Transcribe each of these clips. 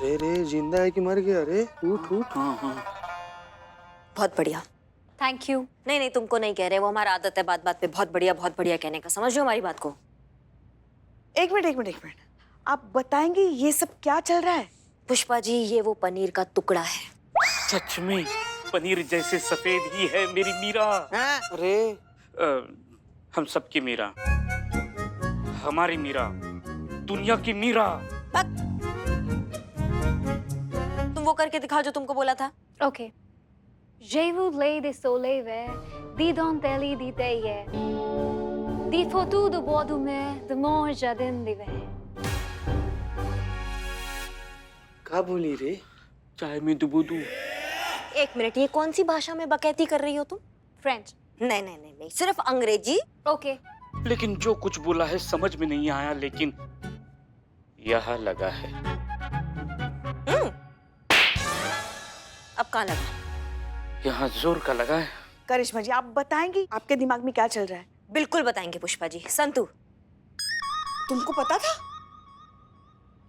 रे रे, जिंदा है कि मर गया रे? उठ उठ। हाँ हाँ। बहुत बढ़िया, थैंक यू। नहीं नहीं, तुमको नहीं कह रहे, वो हमारा आदत है बात बात पे बहुत बढ़िया कहने का। समझ लो हमारी बात को। एक मिनट, आप बताएंगे ये सब क्या चल रहा है? पुष्पा जी, ये वो पनीर का टुकड़ा है। सच में पनीर जैसे सफेद ही है मेरी मीरा। अरे हम सबकी मीरा, हमारी मीरा, दुनिया की मीरा। तुम वो करके दिखाओ जो तुमको बोला था। Okej. Jag vill leda så leve. De don't tell de teie. De får todo både med de morja den live. क्या बोली रे? चाय में डुबो दूं। एक मिनट, ये कौन सी भाषा में बकैती कर रही हो तुम? French. नहीं, सिर्फ अंग्रेजी। Okay. लेकिन जो कुछ बोला है समझ में नहीं आया, लेकिन यहाँ लगा है। अब कहाँ लगा? यहाँ जोर का लगा है। करिश्मा जी, आप बताएंगी आपके दिमाग में क्या चल रहा है? बिल्कुल बताएंगे पुष्पा जी। संतु, तुमको पता था?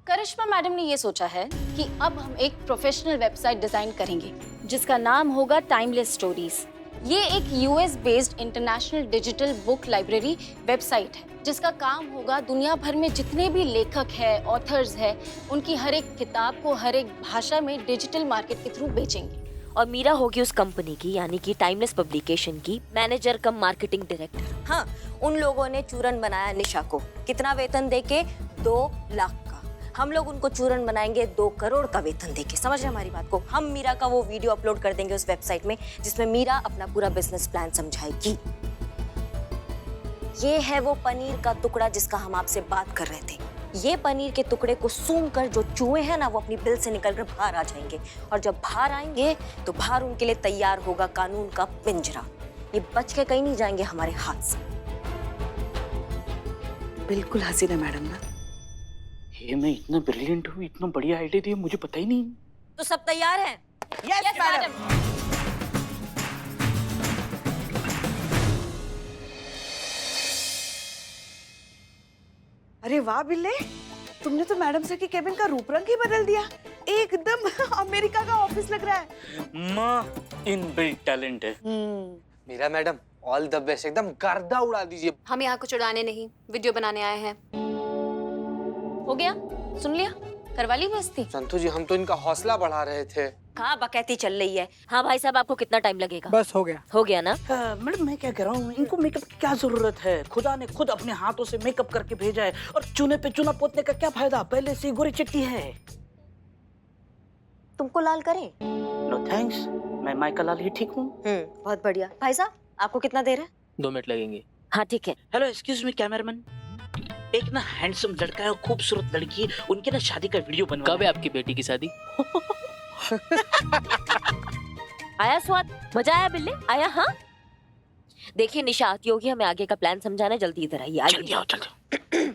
करिश्मा मैडम ने ये सोचा है कि अब हम एक प्रोफेशनल वेबसाइट डिजाइन करेंगे जिसका नाम होगा टाइमलेस स्टोरीज। ये एक US based international digital book library website है जिसका काम होगा दुनिया भर में जितने भी लेखक है, ऑथर्स है, उनकी हर एक किताब को हर एक भाषा में डिजिटल मार्केट के थ्रू बेचेंगे। और मीरा होगी उस कंपनी की, यानी कि टाइमलेस पब्लिकेशन की मैनेजर कम मार्केटिंग डायरेक्टर। हाँ, उन लोगों ने चूरन बनाया निशा को। कितना वेतन देके? 2 लाख का। हम लोग उनको चूरन बनाएंगे 2 करोड़ का वेतन देके। समझ रहे हमारी बात को? हम मीरा का वो वीडियो अपलोड कर देंगे उस वेबसाइट में जिसमें मीरा अपना पूरा बिजनेस प्लान समझाएगी। ये है वो पनीर का टुकड़ा जिसका हम आपसे बात कर रहे थे। ये पनीर के टुकड़े को सूंघ कर जो चूहे हैं ना, वो अपनी बिल से निकलकर बाहर आ जाएंगे। और जब बाहर आएंगे तो बाहर उनके लिए तैयार होगा कानून का पिंजरा। ये बच के कहीं नहीं जाएंगे हमारे हाथ से। बिल्कुल हसीना मैडम ना। ये मैं इतना ब्रिलियंट हूँ, इतना बढ़िया आइडिया दिया, मुझे पता ही नहीं। तो सब तैयार हैं? Yes madam. अरे वाह बिल्ले, तुमने तो मैडम सर की केबिन का रूप रंग ही बदल दिया। एकदम अमेरिका का ऑफिस लग रहा है। माँ इनबिल्ट टैलेंट है। Meera madam, all the best, एकदम गर्दा उड़ा दीजिए। हम यहाँ कुछ उड़ाने नहीं, वीडियो बनाने आए हैं। हो गया? सुन लिया? करवा ली बेइज्जती? संतु जी, हम तो इनका हौसला बढ़ा रहे थे। कहाँ बकैती चल रही है? हाँ भाई साहब, आपको कितना टाइम लगेगा? बस हो गया। हो गया ना? मैडम मैं क्या कह रहा हूँ, इनको मेकअप की क्या जरूरत है? खुदा ने खुद अपने हाथों से मेकअप करके भेजा है, और चूने पे चूना पोतने का क्या फायदा? पहले से गोरी चिट्टी है। तुमको लाल करें? नो थैंक्स, मैं माइका लाल ही ठीक हूँ। बहुत बढ़िया। भाई साहब, आपको कितना देर है? 2 मिनट लगेंगे। हाँ ठीक है। हेलो एक्सक्यूज मी कैमरामैन, एक ना हैंडसम लड़का है और खूबसूरत लड़की, उनके ना शादी का वीडियो बनवा। कब है आपकी बेटी की शादी? आया स्वाद? मजा आया बिल्ले? आया? हाँ देखिए, निशा आती होगी, हमें आगे का प्लान समझाना। जल्दी इधर आइए। जल्दी आओ, जल्दी।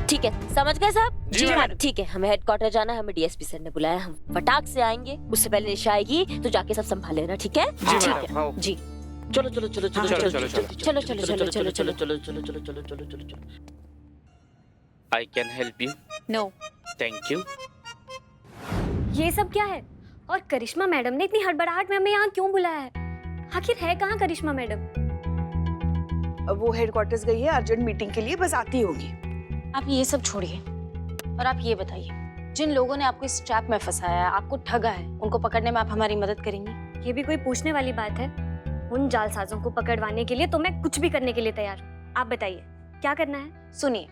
ठीक है, समझ गए साहब? जी मैडम। ठीक है, हमें हेडक्वार्टर जाना है, हमें डीएसपी सर ने बुलाया। हम फटाक से आएंगे, उससे पहले निशा आएगी तो जाके सब संभाल लेना। ठीक है? जी ठीक मैडम। है जी। चलो चलो चलो चलो चलो, चलो चलो, चलो चलो चलो चलो चलो चलो चलो चलो चलो चलो चलो चलो चलो। I can help you. No. Thank you. ये सब क्या है? और करिश्मा मैडम ने इतनी हड़बड़ाहट में हमें यहाँ क्यों बुलाया है? आखिर है कहाँ करिश्मा मैडम? वो हेडक्वार्टर्स गई है अर्जेंट मीटिंग के लिए, बस आती होगी। आप ये सब छोड़िए और आप ये बताइए, जिन लोगों ने आपको इस ट्रैप में फंसाया है, आपको ठगा है, उनको पकड़ने में आप हमारी मदद करेंगी? ये भी कोई पूछने वाली बात है? उन जालसाजों को पकड़वाने के लिए तो मैं कुछ भी करने के लिए तैयार हूँ। आप बताइए क्या करना है? सुनिए,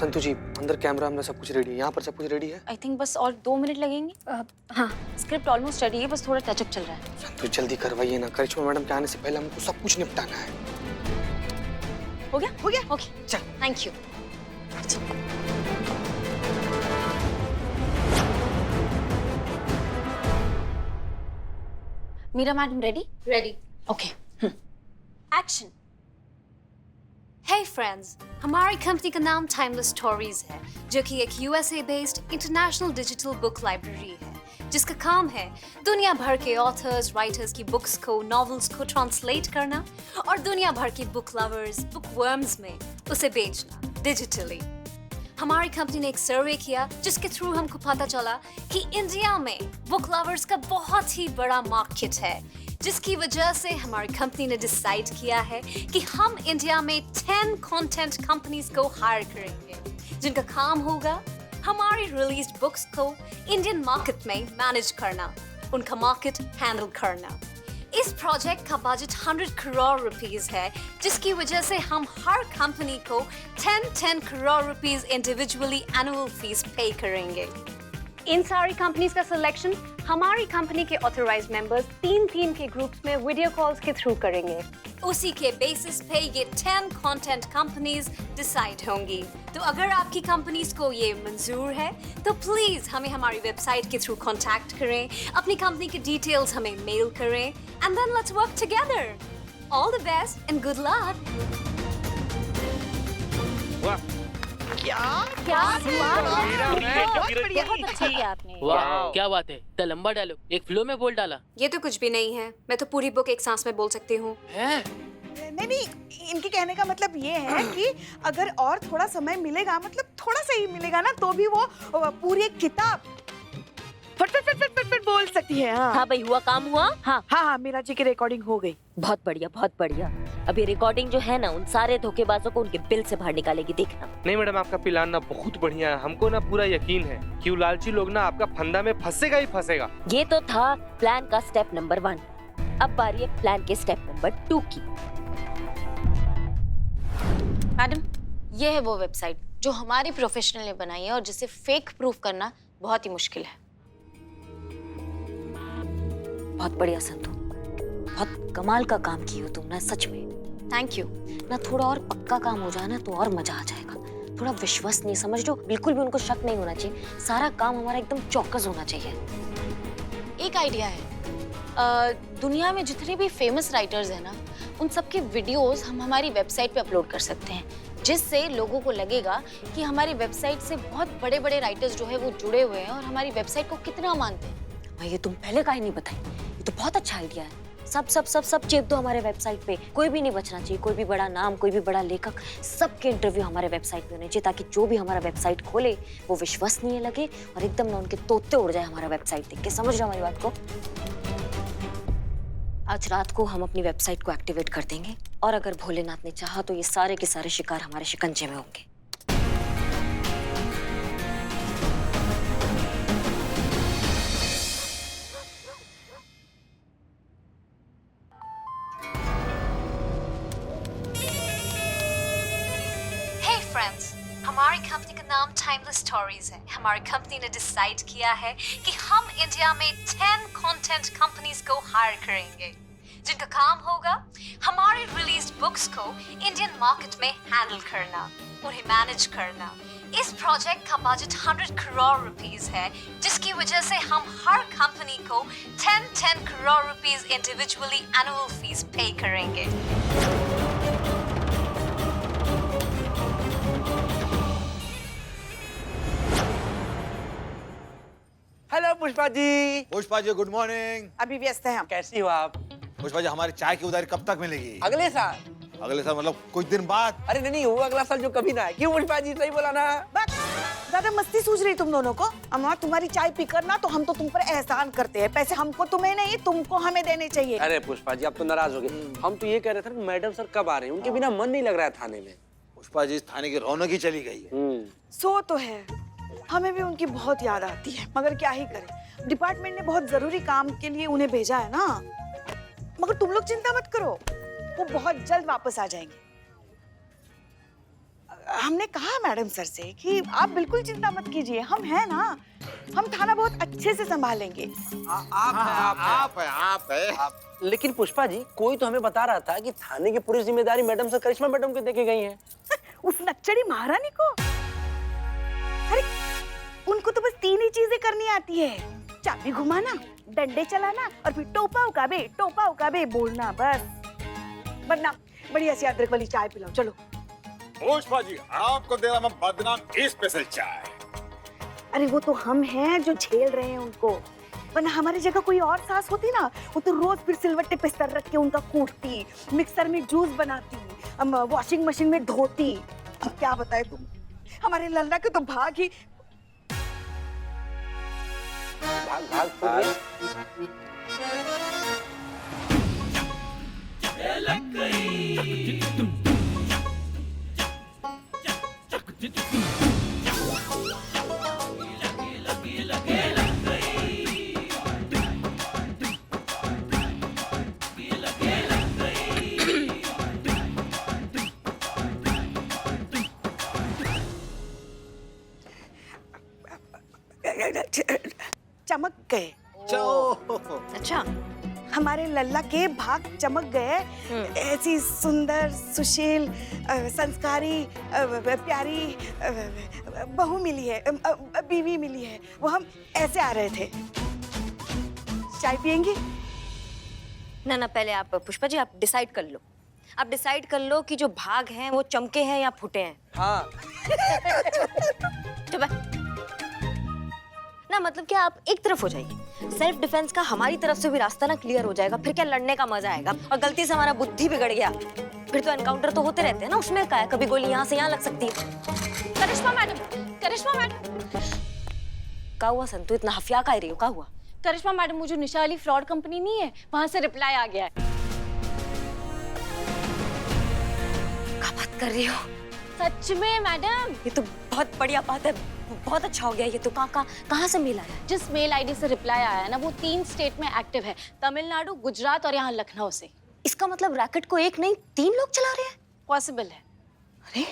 संतु जी, अंदर कैमरा में सब कुछ रेडी है, यहाँ पर सब कुछ रेडी है। आई थिंक बस और 2 मिनट लगेंगे। हाँ स्क्रिप्ट ऑलमोस्ट रेडी है, बस थोड़ा टचअप चल रहा है। संतु जल्दी करवाइए ना, करिश्मा मैडम के आने से पहले हमको सब कुछ निपटाना है। हो गया? हो गया? ओके, चल। Thank you. Meera madam ready? Ready. Okay. Action. Hey friends, हमारी कंपनी का नाम टाइमलेस स्टोरीज है, जो कि एक USA based international digital book library है, जिसका काम है दुनिया भर के ऑथर्स, राइटर्स की बुक्स को, नॉवेल्स को ट्रांसलेट करना और दुनिया भर के बुक लवर्स, बुक वर्म्स में उसे बेचना डिजिटली। हमारी कंपनी ने एक सर्वे किया जिसके थ्रू हमको पता चला कि इंडिया में बुक लवर्स का बहुत ही बड़ा मार्केट है, जिसकी वजह से हमारी कंपनी ने डिसाइड किया है कि हम इंडिया में 10 कंटेंट कंपनीज को हायर करेंगे, जिनका काम होगा हमारी रिलीज्ड बुक्स को इंडियन मार्केट में मैनेज करना, उनका मार्केट हैंडल करना। इस प्रोजेक्ट का बजट 100 करोड़ रुपीस है, जिसकी वजह से हम हर कंपनी को 10 crore rupees individually annual fees पे करेंगे। इन सारी कंपनीज का सिलेक्शन हमारी कंपनी के ऑथराइज्ड मेंबर्स 3 के ग्रुप्स में वीडियो कॉल्स के थ्रू करेंगे। उसी के बेसिस पे ये 10 कंटेंट कंपनीज डिसाइड होंगी। तो अगर आपकी कंपनीज को ये मंजूर है तो प्लीज हमें हमारी वेबसाइट के थ्रू कांटेक्ट करें, अपनी कंपनी के डिटेल्स हमें मेल करें, and then let's work together. All the best and good luck. क्या बात बहुत अच्छा किया आपने। वाह क्या बात है, इतना लंबा डायलॉग एक फ्लो में बोल डाला। ये तो कुछ भी नहीं है, मैं तो पूरी बुक एक सांस में बोल सकती हूँ। नहीं, इनके कहने का मतलब ये है कि अगर और थोड़ा समय मिलेगा, मतलब थोड़ा सा ही मिलेगा ना, तो भी वो पूरी एक किताब फट बोल सकती है। हाँ भाई, हुआ काम हुआ। हाँ, मीरा जी की रिकॉर्डिंग हो गई। बहुत बढ़िया, बहुत बढ़िया। अभी रिकॉर्डिंग जो है ना, उन सारे धोखेबाजों को उनके बिल से बाहर निकालेगी, देखना। नहीं मैडम, आपका प्लान ना बहुत बढ़िया है, हमको ना पूरा यकीन है कि वो लालची लोग ना आपका फंदा में फंसेगा ही फंसेगा। ये तो था प्लान का स्टेप नंबर 1। अब बारी है प्लान के स्टेप नंबर 2 की। मैडम, ये है वो वेबसाइट जो हमारे प्रोफेशनल ने बनाई है और जिसे फेक प्रूफ करना बहुत ही मुश्किल है। बहुत बढ़िया संतु, बहुत कमाल का काम की हो तुम ना, सच में। Thank you. ना थोड़ा और पक्का काम हो जाए ना तो और मजा आ जाएगा। थोड़ा विश्वसनीय, समझ लो, बिल्कुल भी उनको शक नहीं होना चाहिए। सारा काम हमारा एकदम चौकस होना चाहिए। एक आइडिया है, दुनिया में जितने भी फेमस राइटर्स हैं ना, उन सबके वीडियोस हम हमारी वेबसाइट पे अपलोड कर सकते हैं, जिससे लोगों को लगेगा कि हमारी वेबसाइट से बहुत बड़े बड़े राइटर्स जो है वो जुड़े हुए हैं और हमारी वेबसाइट को कितना मानते हैं। ये तुम पहले काहे नहीं बताई? ये तो बहुत अच्छा आइडिया है। सब चेप दो हमारे वेबसाइट पे, कोई भी नहीं बचना चाहिए। कोई भी बड़ा नाम, कोई भी बड़ा लेखक, सबके इंटरव्यू हमारे वेबसाइट पे होने चाहिए, ताकि जो भी हमारा वेबसाइट खोले वो विश्वसनीय लगे और एकदम ना उनके तोते उड़ जाए हमारा वेबसाइट देख के। समझ रहे हो हमारी बात को? आज रात को हम अपनी वेबसाइट को एक्टिवेट कर देंगे, और अगर भोलेनाथ ने चाहा तो ये सारे के सारे शिकार हमारे शिकंजे में होंगे। फ्रेंड्स, हमारी कंपनी का नाम टाइमलेस स्टोरीज है। हमारी कंपनी ने डिसाइड किया है कि हम इंडिया में 10 कंटेंट कंपनीज को हायर करेंगे, जिनका काम होगा हमारी रिलीज्ड बुक्स को इंडियन मार्केट में हैंडल करना, उन्हें मैनेज करना। इस प्रोजेक्ट का बजट 100 करोड़ रुपीस है, जिसकी वजह से हम हर कंपनी को 10 crore rupees individually annual fees पे करेंगे। Hello Pushpa ji. Pushpa ji good morning. अभी व्यस्त हैं हम। कैसी हो आप? पुष्पा जी हमारी चाय की उधारी कब तक मिलेगी? अगले साल। अगले साल मतलब कुछ दिन बाद? अरे नहीं, वो अगला साल जो कभी ना है। क्यों पुष्पा जी, सही बोला ना? ज्यादा मस्ती सूझ रही तुम दोनों को। अम्मा तुम्हारी चाय पीकर ना तो हम तो तुम पर एहसान करते हैं। पैसे हमको तुम्हें नहीं, तुमको हमें देने चाहिए। अरे पुष्पा जी, आप तो नाराज हो गए। हम तो ये कह रहे थे मैडम सर कब आ रहे हैं, उनके बिना मन नहीं लग रहा है थाने में। पुष्पा जी, थाने की रौनक ही चली गई है। सो तो है, हमें भी उनकी बहुत याद आती है, मगर क्या ही करें, डिपार्टमेंट ने बहुत जरूरी काम के लिए उन्हें भेजा है ना। मगर तुम लोग चिंता मत करो, वो बहुत जल्द वापस आ जाएंगे। हमने कहा मैडम सर से कि आप बिल्कुल चिंता मत कीजिए, हम हैं ना, हम थाना बहुत अच्छे से संभालेंगे। आप है। लेकिन पुष्पा जी, कोई तो हमें बता रहा था कि थाने की पूरी जिम्मेदारी मैडम सर करिश्मा मैडम को देके गई है। उस नक्चड़ी महारानी को? अरे उनको तो बस 3 ही चीजें करनी आती है, चाबी घुमाना, डंडे चलाना और फिर टोपा उकाबे बोलना, बस। वरना बढ़िया सी अदरक वाली चाय पिलाओ, चलो। पुष्पा जी, आपको दे रहा मैं बदनाम स्पेशल चाय। अरे वो तो हम हैं जो झेल रहे हैं उनको, वरना हमारी जगह कोई और सास होती ना, वो तो रोज फिर सिलवट्टे पे सर रख के उनका कूटती, मिक्सर में जूस बनाती, वॉशिंग मशीन में धोती। अब क्या बताए तुम, हमारे लल्ला के तो भाग ही चमक गए। अच्छा, हमारे लल्ला के भाग चमक गए। ऐसी सुंदर, सुशील, संस्कारी, प्यारी बहू मिली है, बीवी मिली है। वो हम ऐसे आ रहे थे। चाय पियेंगी? ना पहले आप पुष्पा जी, आप डिसाइड कर लो। आप डिसाइड कर लो कि जो भाग हैं वो चमके हैं या फूटे हैं। हाँ। चुप है। ना मतलब क्या, आप एक तरफ हो जाइए। सेल्फ डिफेंस का हमारी तरफ से भी रास्ता ना क्लियर हो जाएगा, फिर क्या लड़ने का मजा आएगा। और गलती से हमारा बुद्धि बिगड़ गया फिर तो एनकाउंटर तो होते रहते हैं ना, उसमें क्या है, कभी गोली यहाँ से यहाँ लग सकती है। करिश्मा मैडम, क्या हुआ संतु, इतना हफिया का रही हो, क्या हुआ? करिश्मा मैडम, वो जो निशा वाली फ्रॉड कंपनी नहीं है, वहां से रिप्लाई आ गया है। क्या बात कर रही हो? सच में मैडम, ये तो बहुत बढ़िया बात है, बहुत अच्छा हो गया। ये तो कहाँ से मेल आया? जिस मेल आईडी से रिप्लाई आया है ना, वो 3 स्टेट में एक्टिव है, तमिलनाडु, गुजरात और यहाँ लखनऊ से। इसका मतलब रैकेट को एक नहीं 3 लोग चला रहे हैं। पॉसिबल है। अरे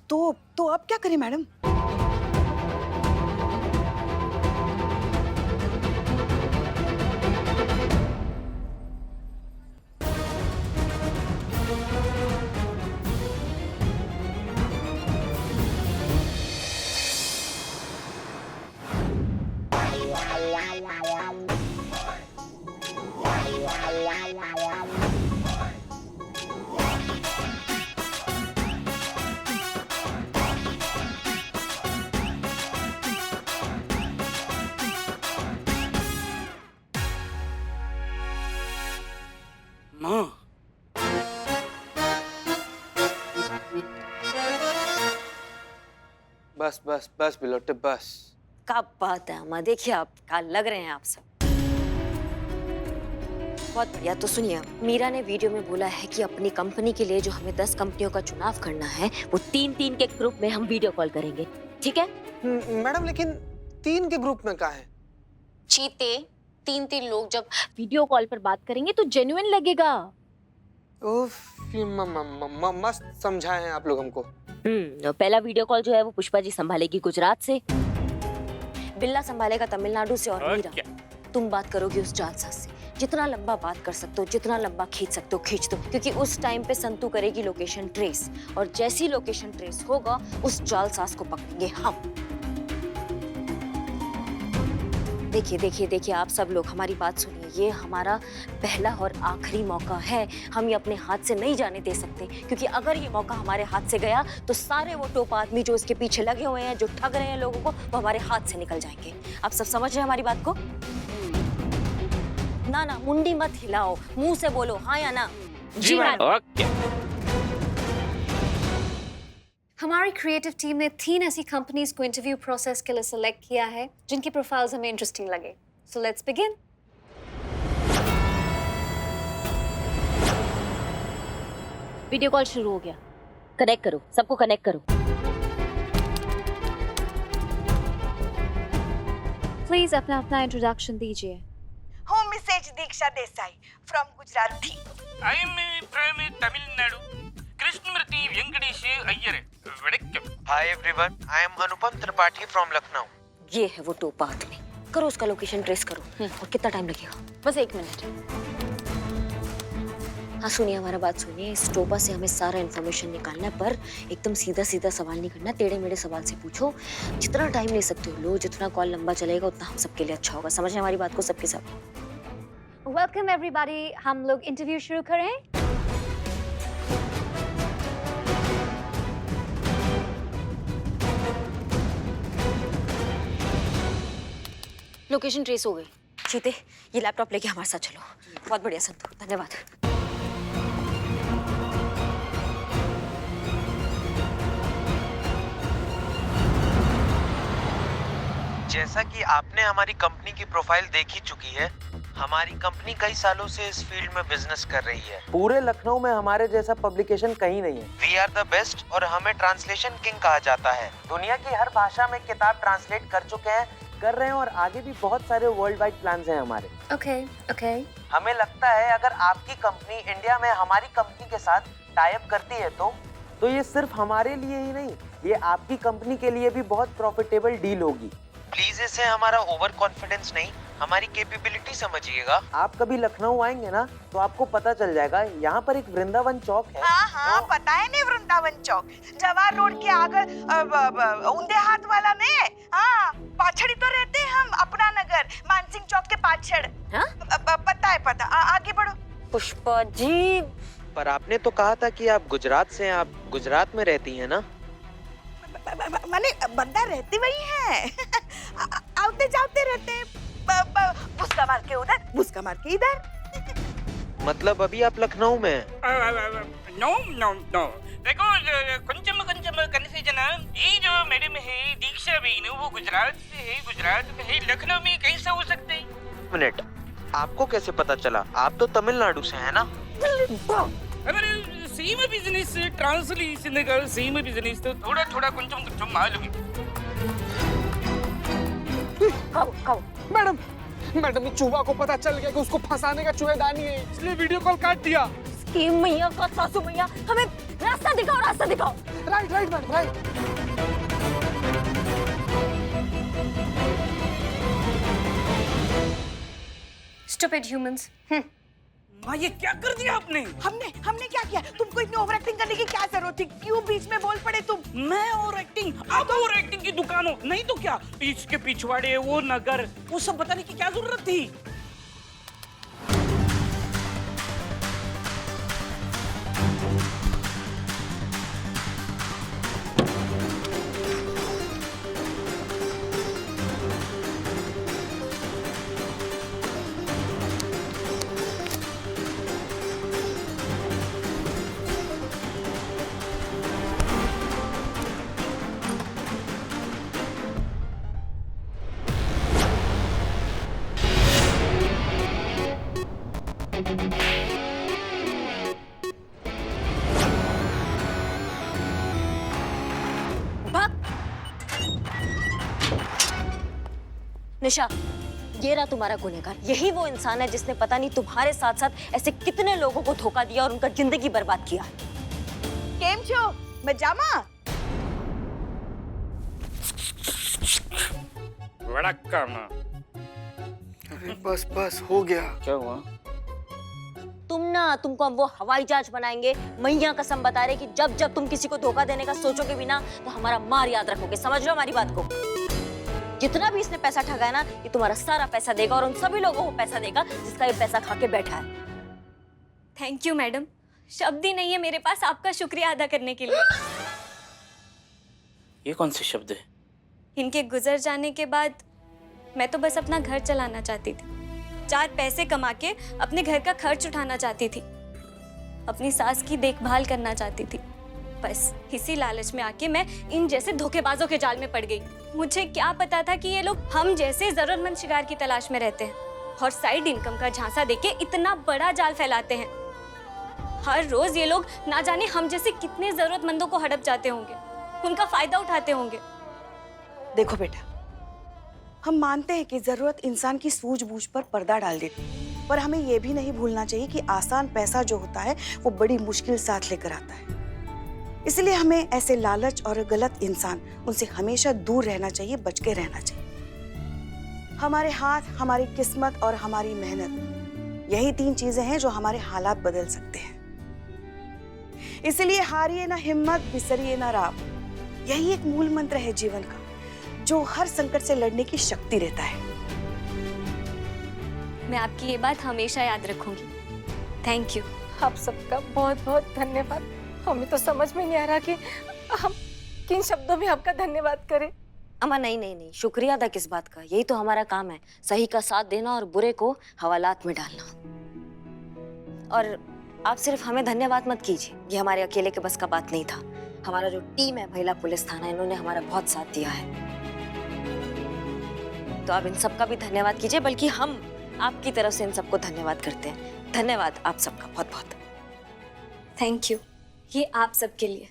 तो अब क्या करें मैडम? माँ, बस बिलोटे, बस। क्या बात है अम्मा, देखिए आप क्या लग रहे हैं आप सब। बहुत बढ़िया। तो सुनिए, मीरा ने वीडियो में बोला है कि अपनी कंपनी के लिए जो हमें 10 कंपनियों का चुनाव करना है, वो 3-3 के ग्रुप में हम वीडियो कॉल करेंगे, ठीक है? मैडम लेकिन 3 के ग्रुप में कहाँ है? चीते, 3-3 लोग जब वीडियो कॉल पर बात करेंगे तो जेन्युइन लगेगा। उफ, मस्त समझाए हैं आप लोग हमको। तो पहला वीडियो कॉल जो है वो पुष्पा जी संभालेगी गुजरात से, बिल्ला संभालेगा तमिलनाडु से, और मीरा तुम बात करोगी उस जालसाज से। जितना लंबा बात कर सकते हो, जितना लंबा खींच सकते हो खींच दो, क्योंकि उस टाइम पे संतू करेगी लोकेशन ट्रेस, और जैसी लोकेशन ट्रेस होगा उस जालसाज को पकड़ेंगे हम। देखिए आप सब लोग हमारी बात सुनिए, ये हमारा पहला और आखिरी मौका है। हम ये अपने हाथ से नहीं जाने दे सकते, क्योंकि अगर ये मौका हमारे हाथ से गया तो सारे वो टोप आदमी जो इसके पीछे लगे हुए हैं, जो ठग रहे हैं लोगों को, वो हमारे हाथ से निकल जाएंगे। आप सब समझ रहे हैं हमारी बात को? ना मुंडी मत हिलाओ, मुंह से बोलो हाँ या ना। जी मैडम। ओके। हमारी क्रिएटिव टीम ने 3 ऐसी कंपनीज को इंटरव्यू प्रोसेस के लिए सिलेक्ट किया है जिनकी प्रोफाइल्स हमें इंटरेस्टिंग लगे। So let's begin. Video call शुरू हो गया। कनेक्ट करो, सबको कनेक्ट करो। प्लीज अपना इंट्रोडक्शन दीजिए। होम मिसेज दीक्षा देसाई फ्रॉम गुजरात थी। I am from Tamil Nadu, Krishnamurthy Venkatesh Iyer. Hi everyone, I am Anupam Tripathi from Lucknow. ये है वो टोपा आदमी। करो उसका लोकेशन ट्रेस करो। और कितना टाइम लगेगा? बस 1 मिनट। हाँ सुनिए, हमारा बात सुनिए। इस टोपा से हमें सारा इन्फॉर्मेशन निकालना है, पर एकदम सीधा सीधा सवाल नहीं करना, टेढ़े मेढ़े सवाल से पूछो। जितना टाइम ले सकते हो लो, जितना कॉल लंबा चलेगा उतना हम सबके लिए अच्छा होगा। समझे हमारी बात को सबके सब? वेलकम एवरीबॉडी, हम लोग इंटरव्यू शुरू करें। लोकेशन ट्रेस हो गई। सीते, ये लैपटॉप लेके हमारे साथ चलो। बहुत बढ़िया संतू, धन्यवाद। जैसा कि आपने हमारी कंपनी की प्रोफाइल देख ही चुकी है, हमारी कंपनी कई सालों से इस फील्ड में बिजनेस कर रही है। पूरे लखनऊ में हमारे जैसा पब्लिकेशन कहीं नहीं है। वी आर द बेस्ट और हमें ट्रांसलेशन किंग कहा जाता है। दुनिया की हर भाषा में किताब ट्रांसलेट कर चुके हैं, कर रहे हैं और आगे भी बहुत सारे वर्ल्ड वाइड प्लान्स हैं हमारे। ओके। हमें लगता है अगर आपकी कंपनी इंडिया में हमारी कंपनी के साथ टाई अप करती है तो ये सिर्फ हमारे लिए ही नहीं, ये आपकी कंपनी के लिए भी बहुत प्रॉफिटेबल डील होगी। प्लीज इसे हमारा ओवर कॉन्फिडेंस नहीं, हमारी कैपेबिलिटी समझिएगा। आप कभी लखनऊ आएंगे ना तो आपको पता चल जाएगा। यहाँ पर एक वृंदावन चौक है। हाँ, पता है नहीं वृंदावन चौक, जवाहर रोड के आगे उंदे हाथ वाला ने। हाँ, पाछड़ी तो रहते हैं हम, अपना नगर मानसिंह चौक के पाछड़। पता है, पता। आगे बढ़ो। पुष्पा जी, पर आपने तो कहा था कि आप गुजरात से हैं, आप गुजरात में रहती हैं ना? माने बंदा रहते वही है। आते जाते रहते, भुसका मार के उधर, भुसका मार के इधर। मतलब अभी आप लखनऊ में हैं? नो देखो కొంచెం కన్ఫ్యూజन। ये जो मैडम है दीक्षा बेन, वो गुजरात से है, गुजरात में है, लखनऊ में कैसे हो सकते हैं? मिनट, आपको कैसे पता चला? आप तो तमिलनाडु से हैं ना? सेम बिजनेस, ट्रांसलेशन का सेम बिजनेस, तो थोड़ा थोड़ा కొంచెం मालूम है। मैडम ये चूहा को पता चल गया कि उसको फंसाने का चूहेदानी है, इसलिए वीडियो कॉल काट दिया। मैया का सासू मैया, हमें रास्ता दिखाओ, रास्ता दिखाओ। Right madam, right. Stupid humans. माँ ये क्या कर दिया आपने? हमने क्या किया? तुमको इतनी ओवर एक्टिंग करने की क्या जरूरत थी? क्यों बीच में बोल पड़े तुम? मैं ओवर एक्टिंग? आप ओवर एक्टिंग की दुकान हो, नहीं तो क्या? इसके पिछवाड़े वो नगर, वो सब बताने की क्या जरूरत थी? निशा, ये रहा तुम्हारा गुनहगार। यही वो इंसान है जिसने पता नहीं तुम्हारे साथ साथ ऐसे कितने लोगों को धोखा दिया और उनका जिंदगी बर्बाद किया। केम छो मजामा? अरे बस हो गया। क्या हुआ? तुमको हम वो हवाई जहाज बनाएंगे। मैया कसम बता रहे कि जब जब तुम किसी को धोखा देने का सोचोगे भी ना, तो हमारा मार याद रखोगे। समझ लो हमारी बात को। जितना भी इसने पैसा ठगा है ना, ये तुम्हारा सारा पैसा देगा और उन सभी लोगों को पैसा देगा जिसका ये पैसा खा के बैठा है। थैंक यू मैडम, शब्द ही नहीं है मेरे पास आपका शुक्रिया अदा करने के लिए। ये कौन से शब्द है? इनके गुजर जाने के बाद मैं तो बस अपना घर चलाना चाहती थी, 4 पैसे कमा के अपने घर का खर्च उठाना चाहती थी, अपनी सास की देखभाल करना चाहती थी। बस इसी लालच में आके मैं इन जैसे धोखेबाजों के जाल में पड़ गई। मुझे क्या पता था कि ये लोग हम जैसे जरूरतमंद शिकार की तलाश में रहते हैं और साइड इनकम का झांसा देके इतना बड़ा जाल फैलाते हैं। हर रोज ये लोग ना जाने हम जैसे कितने जरूरतमंदों को हड़प जाते होंगे, उनका फायदा उठाते होंगे। देखो बेटा, हम मानते हैं कि जरूरत इंसान की सूझबूझ पर पर्दा डाल देती है, पर हमें यह भी नहीं भूलना चाहिए कि आसान पैसा जो होता है वो बड़ी मुश्किल साथ लेकर आता है। इसलिए हमें ऐसे लालच और गलत इंसान उनसे हमेशा दूर रहना चाहिए, बच के रहना चाहिए। हमारे हाथ, हमारी किस्मत और हमारी मेहनत, यही 3 चीजें हैं जो हमारे हालात बदल सकते हैं। इसलिए हारिए ना हिम्मत, बिसरिए ना राह। यही एक मूल मंत्र है जीवन का, जो हर संकट से लड़ने की शक्ति देता है। मैं आपकी ये बात हमेशा याद रखूंगी। Thank you. आप सबका बहुत बहुत धन्यवाद। हमें तो समझ में नहीं आ रहा कि हम किन शब्दों में आपका धन्यवाद करें। अम्मा नहीं, शुक्रिया अदा किस बात का, यही तो हमारा काम है, सही का साथ देना और बुरे को हवालात में डालना। और आप सिर्फ हमें धन्यवाद मत कीजिए, ये हमारे अकेले के बस का बात नहीं था। हमारा जो टीम है महिला पुलिस थाना, इन्होंने हमारा बहुत साथ दिया है। तो आप इन सबका भी धन्यवाद कीजिए, बल्कि हम आपकी तरफ से इन सबको धन्यवाद करते हैं। धन्यवाद आप सबका बहुत बहुत। Thank you. ये आप सबके लिए।